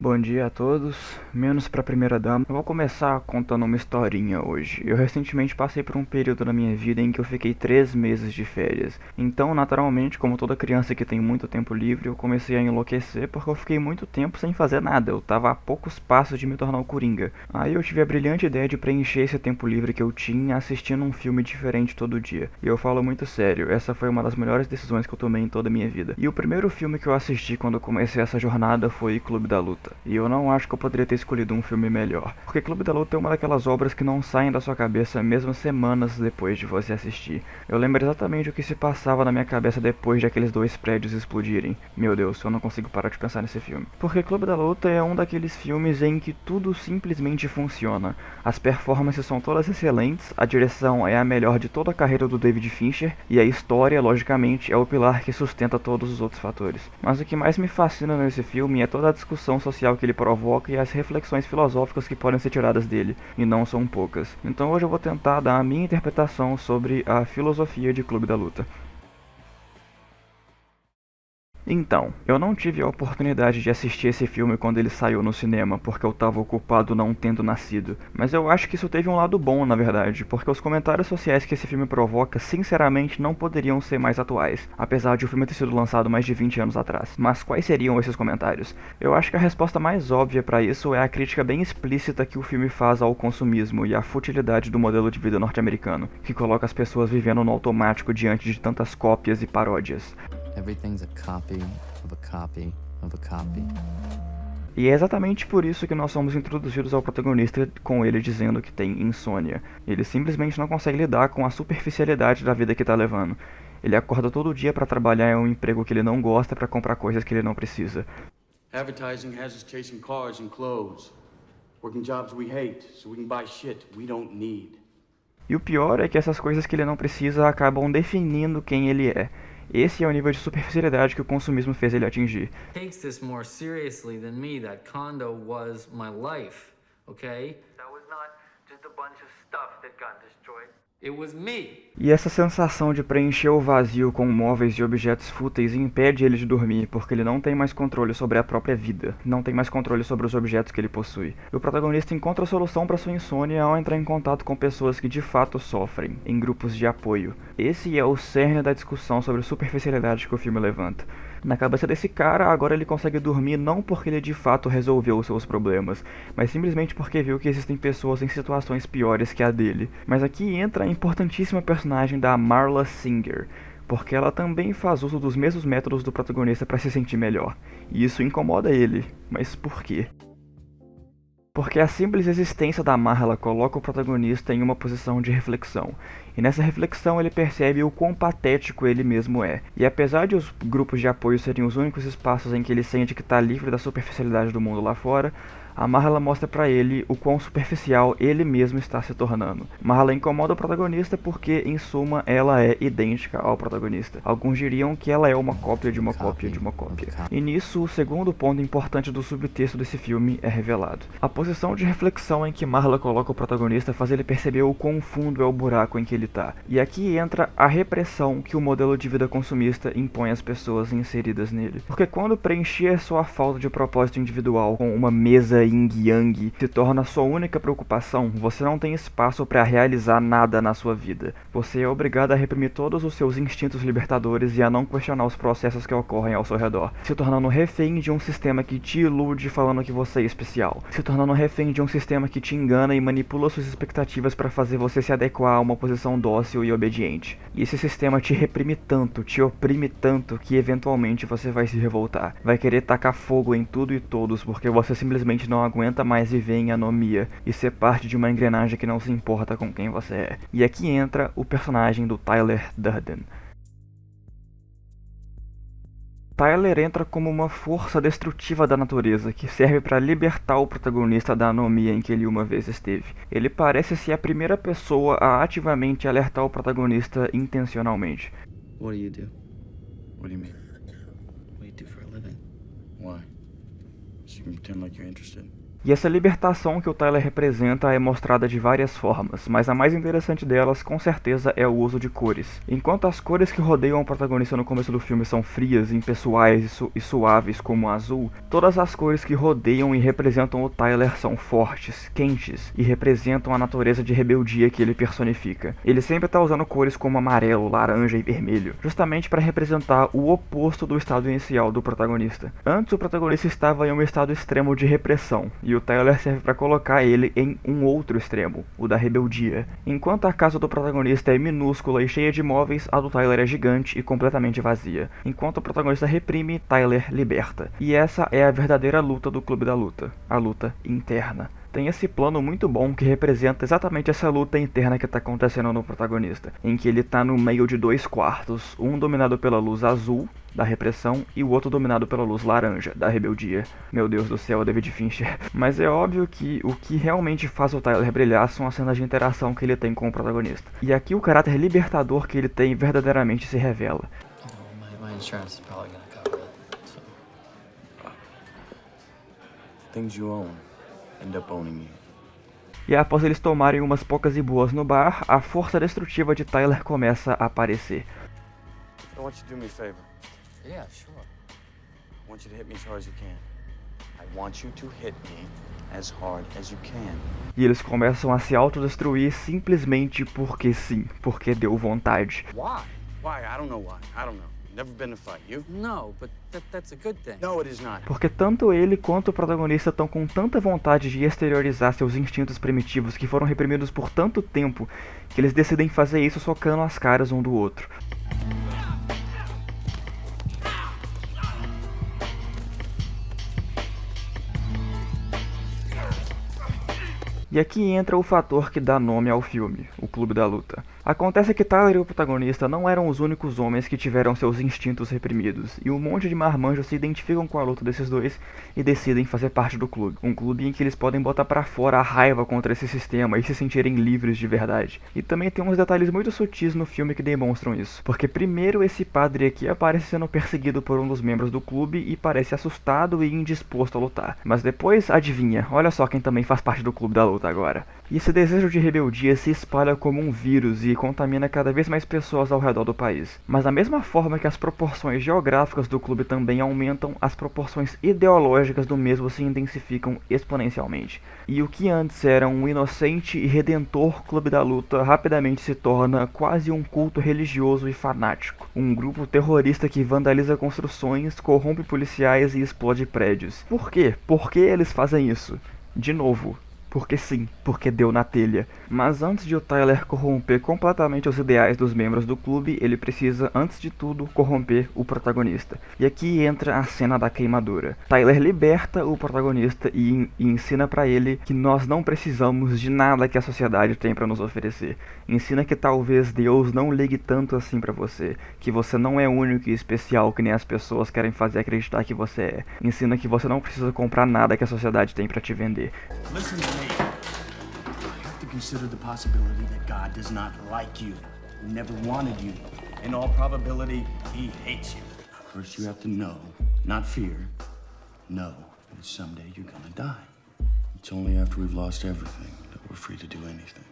Bom dia a todos, menos pra primeira dama. Eu vou começar contando uma historinha hoje. Eu recentemente passei por um período na minha vida em que eu fiquei 3 meses de férias. Então, naturalmente, como toda criança que tem muito tempo livre, eu comecei a enlouquecer porque eu fiquei muito tempo sem fazer nada. Eu tava a poucos passos de me tornar o Coringa. Aí eu tive a brilhante ideia de preencher esse tempo livre que eu tinha assistindo um filme diferente todo dia. E eu falo muito sério, essa foi uma das melhores decisões que eu tomei em toda a minha vida. E o primeiro filme que eu assisti quando eu comecei essa jornada foi Clube da Luta. E eu não acho que eu poderia ter escolhido um filme melhor. Porque Clube da Luta é uma daquelas obras que não saem da sua cabeça mesmo semanas depois de você assistir. Eu lembro exatamente o que se passava na minha cabeça depois de aqueles 2 prédios explodirem. Meu Deus, eu não consigo parar de pensar nesse filme. Porque Clube da Luta é um daqueles filmes em que tudo simplesmente funciona. As performances são todas excelentes, a direção é a melhor de toda a carreira do David Fincher, e a história, logicamente, é o pilar que sustenta todos os outros fatores. Mas o que mais me fascina nesse filme é toda a discussão social que ele provoca e as reflexões filosóficas que podem ser tiradas dele, e não são poucas. Então hoje eu vou tentar dar a minha interpretação sobre a filosofia de Clube da Luta. Então, eu não tive a oportunidade de assistir esse filme quando ele saiu no cinema, porque eu tava ocupado não tendo nascido. Mas eu acho que isso teve um lado bom, na verdade, porque os comentários sociais que esse filme provoca, sinceramente, não poderiam ser mais atuais, apesar de o filme ter sido lançado mais de 20 anos atrás. Mas quais seriam esses comentários? Eu acho que a resposta mais óbvia para isso é a crítica bem explícita que o filme faz ao consumismo e à futilidade do modelo de vida norte-americano, que coloca as pessoas vivendo no automático diante de tantas cópias e paródias. Everything's a copy of a copy of a copy. E é exatamente por isso que nós somos introduzidos ao protagonista com ele dizendo que tem insônia. Ele simplesmente não consegue lidar com a superficialidade da vida que tá levando. Ele acorda todo dia para trabalhar em um emprego que ele não gosta para comprar coisas que ele não precisa. Advertising has us chasing cars and clothes, working jobs we hate so we can buy shit we don't need. E o pior é que essas coisas que ele não precisa acabam definindo quem ele é. Esse é o nível de superficialidade que o consumismo fez ele atingir. Takes this more seriously than me. That condo was my life, okay? That was not just a bunch of stuff that got destroyed. It was me. E essa sensação de preencher o vazio com móveis e objetos fúteis impede ele de dormir, porque ele não tem mais controle sobre a própria vida, não tem mais controle sobre os objetos que ele possui. E o protagonista encontra a solução para sua insônia ao entrar em contato com pessoas que de fato sofrem, em grupos de apoio. Esse é o cerne da discussão sobre superficialidade que o filme levanta. Na cabeça desse cara, agora ele consegue dormir não porque ele de fato resolveu os seus problemas, mas simplesmente porque viu que existem pessoas em situações piores que a dele. Mas aqui entra a importantíssima personagem da Marla Singer, porque ela também faz uso dos mesmos métodos do protagonista para se sentir melhor. E isso incomoda ele. Mas por quê? Porque a simples existência da Marla coloca o protagonista em uma posição de reflexão. E nessa reflexão ele percebe o quão patético ele mesmo é. E apesar de os grupos de apoio serem os únicos espaços em que ele sente que está livre da superficialidade do mundo lá fora, a Marla mostra pra ele o quão superficial ele mesmo está se tornando. Marla incomoda o protagonista porque, em suma, ela é idêntica ao protagonista. Alguns diriam que ela é uma cópia de uma cópia de uma cópia. E nisso, o segundo ponto importante do subtexto desse filme é revelado. A posição de reflexão em que Marla coloca o protagonista faz ele perceber o quão fundo é o buraco em que ele tá. E aqui entra a repressão que o modelo de vida consumista impõe às pessoas inseridas nele. Porque quando preencher sua falta de propósito individual com uma mesa yin-yang se torna sua única preocupação, você não tem espaço para realizar nada na sua vida. Você é obrigado a reprimir todos os seus instintos libertadores e a não questionar os processos que ocorrem ao seu redor, se tornando refém de um sistema que te ilude falando que você é especial, se tornando refém de um sistema que te engana e manipula suas expectativas para fazer você se adequar a uma posição dócil e obediente. E esse sistema te reprime tanto, te oprime tanto, que eventualmente você vai se revoltar. Vai querer tacar fogo em tudo e todos, porque você simplesmente não aguenta mais viver em anomia e ser parte de uma engrenagem que não se importa com quem você é. E aqui entra o personagem do Tyler Durden. Tyler entra como uma força destrutiva da natureza, que serve para libertar o protagonista da anomia em que ele uma vez esteve. Ele parece ser a primeira pessoa a ativamente alertar o protagonista intencionalmente. What do you do? What do you mean? What do you do for a living? Why? So you can pretend like you're interested. E essa libertação que o Tyler representa é mostrada de várias formas, mas a mais interessante delas, com certeza, é o uso de cores. Enquanto as cores que rodeiam o protagonista no começo do filme são frias, impessoais e suaves como o azul, todas as cores que rodeiam e representam o Tyler são fortes, quentes e representam a natureza de rebeldia que ele personifica. Ele sempre está usando cores como amarelo, laranja e vermelho, justamente para representar o oposto do estado inicial do protagonista. Antes o protagonista estava em um estado extremo de repressão, e o Tyler serve para colocar ele em um outro extremo, o da rebeldia. Enquanto a casa do protagonista é minúscula e cheia de móveis, a do Tyler é gigante e completamente vazia. Enquanto o protagonista reprime, Tyler liberta. E essa é a verdadeira luta do Clube da Luta, a luta interna. Tem esse plano muito bom que representa exatamente essa luta interna que está acontecendo no protagonista, em que ele está no meio de dois quartos, um dominado pela luz azul, da repressão, e o outro dominado pela luz laranja, da rebeldia. Meu Deus do céu, David Fincher. Mas é óbvio que o que realmente faz o Tyler brilhar são as cenas de interação que ele tem com o protagonista. E aqui o caráter libertador que ele tem verdadeiramente se revela. My insurance is probably gonna cover it. So. Things you own end up owning you. E após eles tomarem umas poucas e boas no bar, a força destrutiva de Tyler começa a aparecer. I want you to do me a favor. Yeah, sure. I want you to hit me as hard as you can. I want you to hit me as hard as you can. E eles começam a se autodestruir simplesmente porque sim, porque deu vontade. Why? Why? I don't know why. I don't know. Never been in a fight. You? No, but that's a good thing. No, it is not. Porque tanto ele quanto o protagonista estão com tanta vontade de exteriorizar seus instintos primitivos que foram reprimidos por tanto tempo, que eles decidem fazer isso socando as caras um do outro. E aqui entra o fator que dá nome ao filme, o Clube da Luta. Acontece que Tyler e o protagonista não eram os únicos homens que tiveram seus instintos reprimidos, e um monte de marmanjos se identificam com a luta desses dois e decidem fazer parte do clube. Um clube em que eles podem botar pra fora a raiva contra esse sistema e se sentirem livres de verdade. E também tem uns detalhes muito sutis no filme que demonstram isso. Porque primeiro esse padre aqui aparece sendo perseguido por um dos membros do clube e parece assustado e indisposto a lutar. Mas depois, adivinha, olha só quem também faz parte do Clube da Luta agora. E esse desejo de rebeldia se espalha como um vírus e contamina cada vez mais pessoas ao redor do país. Mas da mesma forma que as proporções geográficas do clube também aumentam, as proporções ideológicas do mesmo se intensificam exponencialmente. E o que antes era um inocente e redentor Clube da Luta rapidamente se torna quase um culto religioso e fanático. Um grupo terrorista que vandaliza construções, corrompe policiais e explode prédios. Por quê? Por que eles fazem isso? De novo, porque sim, porque deu na telha. Mas antes de o Tyler corromper completamente os ideais dos membros do clube, ele precisa, antes de tudo, corromper o protagonista. E aqui entra a cena da queimadura. Tyler liberta o protagonista e ensina pra ele que nós não precisamos de nada que a sociedade tem pra nos oferecer. Ensina que talvez Deus não ligue tanto assim pra você, que você não é único e especial que nem as pessoas querem fazer acreditar que você é. Ensina que você não precisa comprar nada que a sociedade tem pra te vender. Listen to me. You have to consider the possibility that God does not like you. He never wanted you. In all probability, he hates you. First you have to know, not fear, know that someday you're gonna die. It's only after we've lost everything that we're free to do anything.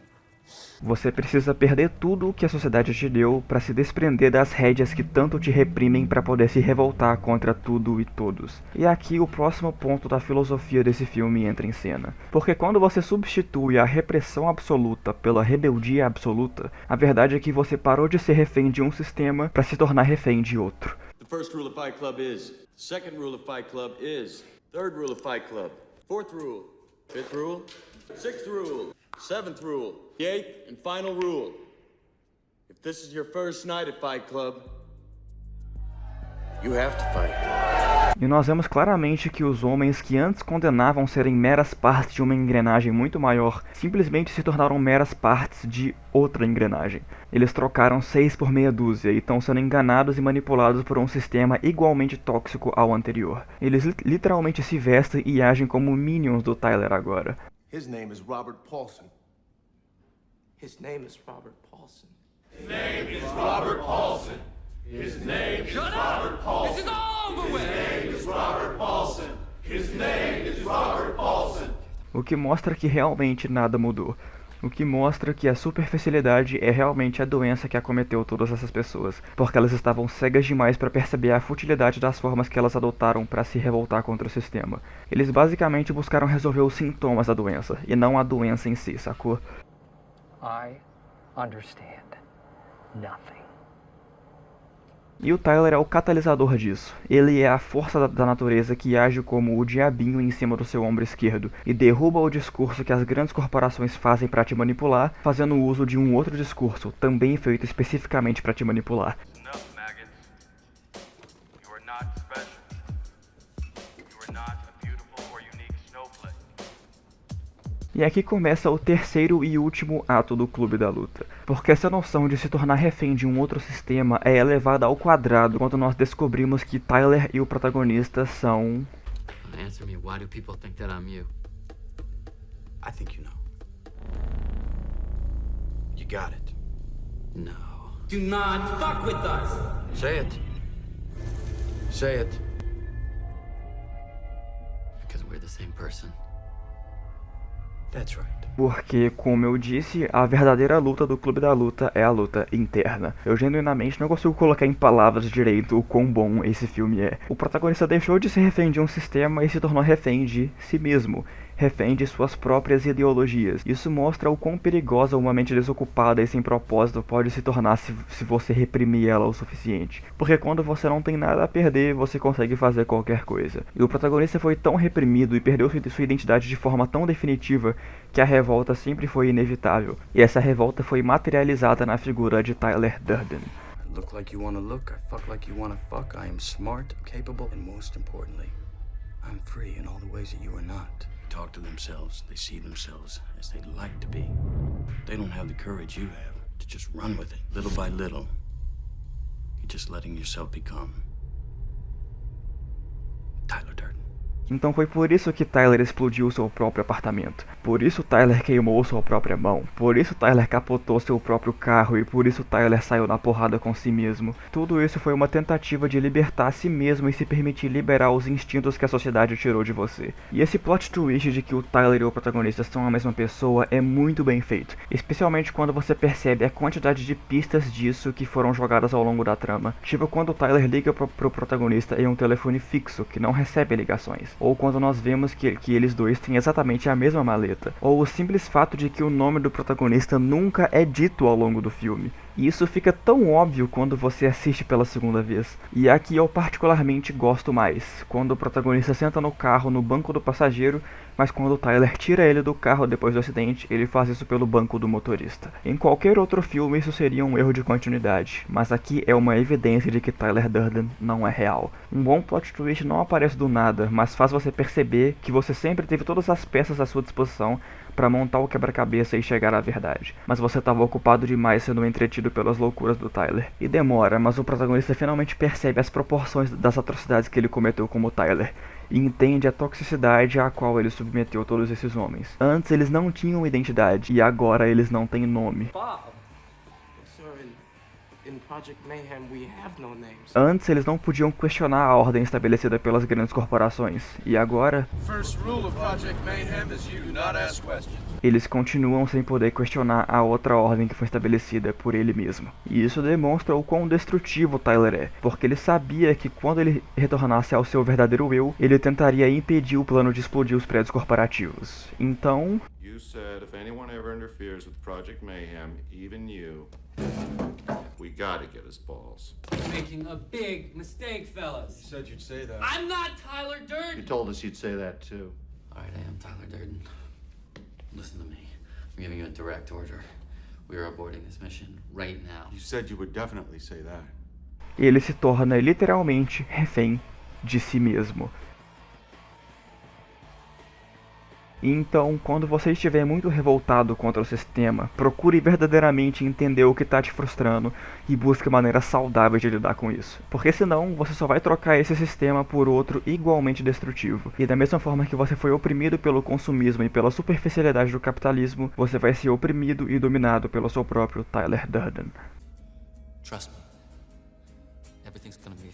Você precisa perder tudo o que a sociedade te deu para se desprender das rédeas que tanto te reprimem para poder se revoltar contra tudo e todos. E aqui o próximo ponto da filosofia desse filme entra em cena. Porque quando você substitui a repressão absoluta pela rebeldia absoluta, a verdade é que você parou de ser refém de um sistema para se tornar refém de outro. The first rule of Fight Club is. The second rule of Fight Club is. Third rule of Fight Club. Fourth rule. Fifth rule. Sixth rule. Seventh rule. The eighth and final rule. If this is your first night at Fight Club, you have to fight. E nós vemos claramente que os homens que antes condenavam serem meras partes de uma engrenagem muito maior, simplesmente se tornaram meras partes de outra engrenagem. Eles trocaram 6 por meia dúzia e estão sendo enganados e manipulados por um sistema igualmente tóxico ao anterior. Eles literalmente se vestem e agem como minions do Tyler agora. His name is Robert Paulson. His name is Robert Paulson. o que mostra que realmente nada mudou. O que mostra que a superficialidade é realmente a doença que acometeu todas essas pessoas, porque elas estavam cegas demais para perceber a futilidade das formas que elas adotaram para se revoltar contra o sistema. Eles basicamente buscaram resolver os sintomas da doença, e não a doença em si, sacou? I understand nothing. E o Tyler é o catalisador disso. Ele é a força da natureza que age como o diabinho em cima do seu ombro esquerdo e derruba o discurso que as grandes corporações fazem para te manipular, fazendo uso de um outro discurso, também feito especificamente para te manipular. Enough, maggots. You are not special. You are not a beautiful or unique snowflake. E aqui começa o terceiro e último ato do Clube da Luta, porque essa noção de se tornar refém de um outro sistema é elevada ao quadrado quando nós descobrimos que Tyler e o protagonista são... Answer me, why do people think that I'm you? I think you know. You got it. No. Do not fuck with us! Say it. Say it. Because we're the same person. That's right. Porque, como eu disse, a verdadeira luta do Clube da Luta é a luta interna. Eu genuinamente não consigo colocar em palavras direito o quão bom esse filme é. O protagonista deixou de ser refém de um sistema e se tornou refém de si mesmo. Refém de suas próprias ideologias. Isso mostra o quão perigosa uma mente desocupada e sem propósito pode se tornar se você reprimir ela o suficiente. Porque quando você não tem nada a perder, você consegue fazer qualquer coisa. E o protagonista foi tão reprimido e perdeu sua identidade de forma tão definitiva que a revolta sempre foi inevitável. E essa revolta foi materializada na figura de Tyler Durden. I look like you wanna look, I fuck like you wanna fuck, I am smart, capable, and most importantly, I'm free in all the ways that you are not. They talk to themselves, they see themselves as they'd like to be. They don't have the courage you have to just run with it. Little by little, you're just letting yourself become Tyler Durden. Então foi por isso que Tyler explodiu seu próprio apartamento. Por isso Tyler queimou sua própria mão. Por isso Tyler capotou seu próprio carro e por isso Tyler saiu na porrada com si mesmo. Tudo isso foi uma tentativa de libertar a si mesmo e se permitir liberar os instintos que a sociedade tirou de você. E esse plot twist de que o Tyler e o protagonista são a mesma pessoa é muito bem feito. Especialmente quando você percebe a quantidade de pistas disso que foram jogadas ao longo da trama. Tipo quando o Tyler liga pro protagonista em um telefone fixo que não recebe ligações. Ou quando nós vemos que eles dois têm exatamente a mesma maleta. Ou o simples fato de que o nome do protagonista nunca é dito ao longo do filme. E isso fica tão óbvio quando você assiste pela segunda vez. E aqui eu particularmente gosto mais, quando o protagonista senta no carro no banco do passageiro, mas quando o Tyler tira ele do carro depois do acidente, ele faz isso pelo banco do motorista. Em qualquer outro filme isso seria um erro de continuidade, mas aqui é uma evidência de que Tyler Durden não é real. Um bom plot twist não aparece do nada, mas faz você perceber que você sempre teve todas as peças à sua disposição para montar o quebra-cabeça e chegar à verdade. Mas você estava ocupado demais sendo entretido pelas loucuras do Tyler. E demora, mas o protagonista finalmente percebe as proporções das atrocidades que ele cometeu como Tyler. E entende a toxicidade à qual ele submeteu todos esses homens. Antes eles não tinham identidade, e agora eles não têm nome. In Project Mayhem, we have no names. Antes eles não podiam questionar a ordem estabelecida pelas grandes corporações, e agora First rule of Project Mayhem is you do not ask questions. eles continuam sem poder questionar a outra ordem que foi estabelecida por ele mesmo. E isso demonstra o quão destrutivo Tyler é, porque ele sabia que quando ele retornasse ao seu verdadeiro eu, ele tentaria impedir o plano de explodir os prédios corporativos. Então... You said if anyone ever interferes with Project Mayhem, even you, we gotta get his balls. Making a big mistake, fellas. You said you'd say that. I'm not Tyler Durden. You told us you'd say that too. Alright, I am Tyler Durden. Listen to me. I'm giving you a direct order. We are aborting this mission right now. You said you would definitely say that. ele se torna literalmente refém de si mesmo. Então, quando você estiver muito revoltado contra o sistema, procure verdadeiramente entender o que está te frustrando e busque maneiras saudáveis de lidar com isso. Porque senão, você só vai trocar esse sistema por outro igualmente destrutivo. E da mesma forma que você foi oprimido pelo consumismo e pela superficialidade do capitalismo, você vai ser oprimido e dominado pelo seu próprio Tyler Durden. Trust me. Everything's gonna be